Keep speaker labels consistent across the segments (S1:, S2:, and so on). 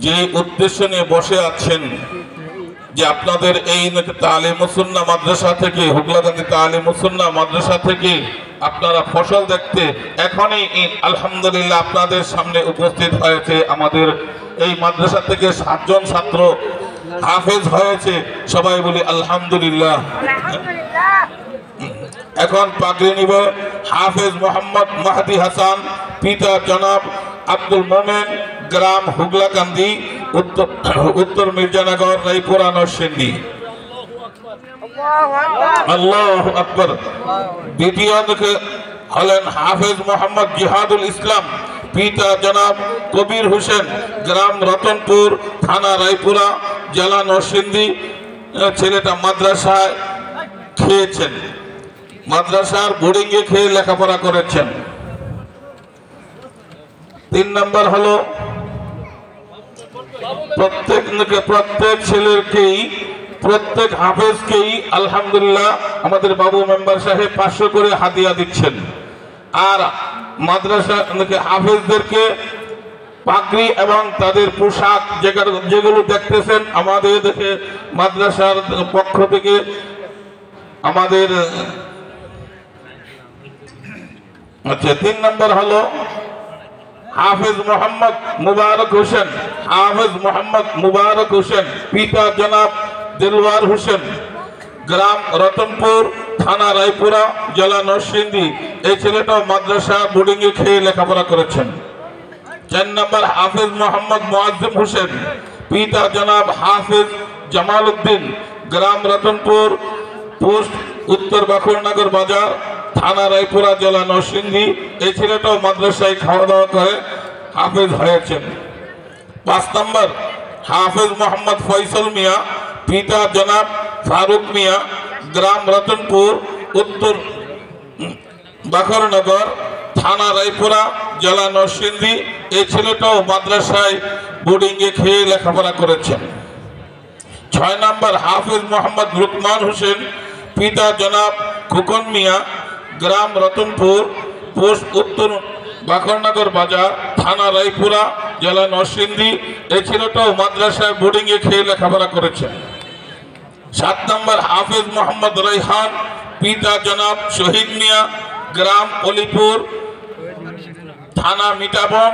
S1: যে উদ্দেশ্য নিয়ে বসে আছেন যে আপনাদের এই তালিমুস সুন্নাহ মাদ্রাসা থেকে হুগলাকান্দি তালিমুস সুন্নাহ মাদ্রাসা থেকে আপনারা ফসল দেখতে এখনই আলহামদুলিল্লাহ আপনাদের সামনে উপস্থিত হয়েছে। আমাদের এই মাদ্রাসা থেকে 7 জন ছাত্র হাফেজ হয়েছে, সবাই বলি আলহামদুলিল্লাহ। এখন পাগড়ি নিবে হাফেজ মোহাম্মদ মাহদি হাসান, পিতা জনাব আব্দুল মোমেন, গ্রাম হুগলাকান্দি, উত্তর মির্জানগর, রায়পুরা, নরসিংদী। আল্লাহু আকবার। দ্বিতীয় হলেন হাফেজ মোহাম্মদ জিহাদুল ইসলাম, পিতা জনাব কবির হোসেন, গ্রাম রতনপুর, থানা রায়পুরা, জেলা নরসিংদী। ছেলেটা মাদ্রাসায় খেয়েছেন, মাদ্রাসার বোর্ডিংয়ে খেয়ে লেখাপড়া করেছেন। 3 নম্বর হলো প্রত্যেক ছেলেকেই প্রত্যেক হাফেজকেই আলহামদুলিল্লাহ আমাদের বাবু মেম্বার সাহেব 500 করে হাদিয়া দিচ্ছেন। আর মাদ্রাসা হাফেজদেরকে পাগড়ি এবং তাদের পোশাক যেগুলো দেখতেছেন আমাদের দেখে মাদ্রাসার পক্ষ থেকে আমাদের 3 নম্বর হলো হাফেজ মোহাম্মদ মুবারক হোসেন, হাফেজ মোহাম্মদ মুবারক হোসেন, পিতা জনাব দিলওয়ার হোসেন, গ্রাম রতনপুর, থানা রায়পুরা, জেলা নরসিংদী। এই ছেলেটাও মাদ্রাসা বোর্ডিংয়ে খেয়ে লেখাপড়া করেছেন। 4 নম্বর হাফেজ মোহাম্মদ মুআজ্জম হোসেন, পিতা জনাব হাফেজ জামাল উদ্দিন, গ্রাম রতনপুর, পোস্ট উত্তর বাখুরনগর বাজার, থানা রায়পুরা, জেলা নরসিংদী। এই ছেলেটাও মাদ্রাসায় খাওয়া দাওয়া করে হাফেজ হয়েছেন। 5 নম্বর হাফেজ মোহাম্মদ ফয়সল মিয়া, পিতা জনাব ফারুক মিয়া, গ্রাম রতনপুর, উত্তর বাখরনগর, থানা রায়পুরা, জেলা নরসিংদী। এই ছেলেটাও মাদ্রাসায় বোর্ডিংয়ে খেয়ে লেখাপড়া করেছেন। 6 নম্বর হাফেজ মোহাম্মদ লুকমান হোসেন, পিতা জনাব খোকন মিয়া, গ্রাম রতনপুর, পোস্ট উত্তর বাখরনগর বাজার, থানা রায়পুরা, জেলা নরসিংদী। এই ছেলেটাও মাদ্রাসায় বোর্ডিংয়ে খেয়ে লেখাপড়া করেছেন। 7 নম্বর হাফেজ মোহাম্মদ রাইহান, পিতা জনাব শহীদ মিয়া, গ্রাম অলিপুর, থানা মিঠাবন,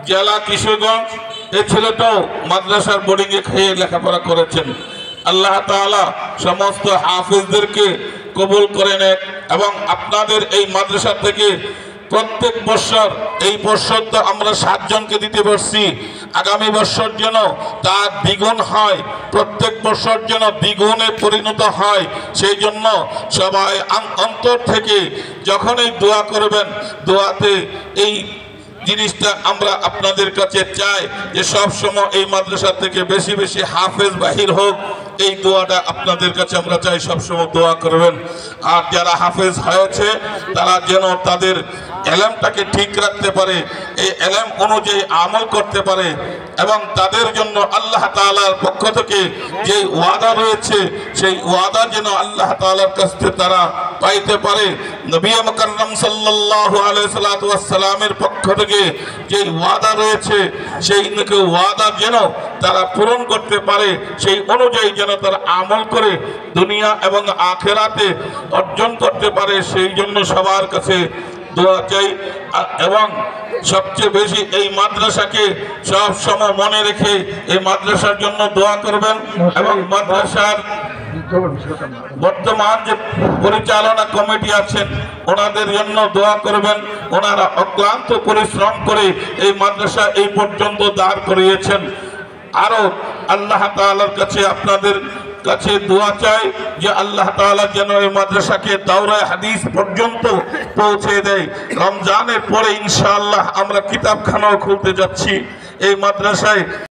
S1: জেলা কিশোরগঞ্জ। এই ছেলেটাও মাদ্রাসার বোর্ডিংয়ে খেয়ে লেখাপড়া করেছেন। আল্লাহ তাআলা সমস্ত হাফেজদেরকে কবুল করে নেন এবং আপনাদের এই মাদ্রাসা থেকে প্রত্যেক বছর, এই বছর তো আমরা 7 জনকে দিতে পারছি, আগামী বছর যেন তার দ্বিগুণ হয়, প্রত্যেক বছর যেন দ্বিগুণে পরিণত হয়। সেই জন্য সবাই অন্তর থেকে যখনই দোয়া করবেন, দোয়াতে এই জিনিসটা আমরা আপনাদের কাছে চাই যে সব সময় এই মাদ্রাসা থেকে বেশি বেশি হাফেজ বাহির হোক। এই দোয়াটা আপনাদের কাছে আমরা চাই, সবসময় দোয়া করবেন। আর যারা হাফেজ হয়েছে তারা যেন তাদের এলেমটাকে ঠিক রাখতে পারে, এই এলেম অনুযায়ী আমল করতে পারে এবং তাদের জন্য আল্লাহ তাআলার পক্ষ থেকে যে ওয়াদা রয়েছে সেই ওয়াদা যেন আল্লাহ তাআলার কাছে তারা পাইতে পারে। নবী মুকাররম সাল্লাল্লাহু আলাইহি ওয়াসাল্লামের পক্ষ থেকে যে ওয়াদা রয়েছে সেই ওয়াদা যেন তারা পূরণ করতে পারে, সেই অনুযায়ী যেন তারা আমল করে দুনিয়া এবং আখিরাতে অর্জন করতে পারে। সেই জন্য সবার কাছে দোয়া চাই এবং সবচেয়ে বেশি এই মাদ্রাসাকে সব সময় মনে রেখে এই মাদ্রাসার জন্য দোয়া করবেন এবং মাদ্রাসার বর্তমান যে পরিচালনা কমিটি আছেন ওনাদের জন্য দোয়া করবেন। ওনারা অক্লান্ত পরিশ্রম করে এই মাদ্রাসা এই পর্যন্ত দাঁড় করিয়েছেন। আরো আল্লাহ তাআলার কাছে আপনাদের কাছে দোয়া চাই যে আল্লাহ তাআলা যেন এই মাদ্রাসাকে দাওরায়ে হাদিস পর্যন্ত পৌঁছে দেয়। রমজানের পরে ইনশাআল্লাহ আমরা কিতাবখানাও খুলতে যাচ্ছি এই মাদ্রাসায়।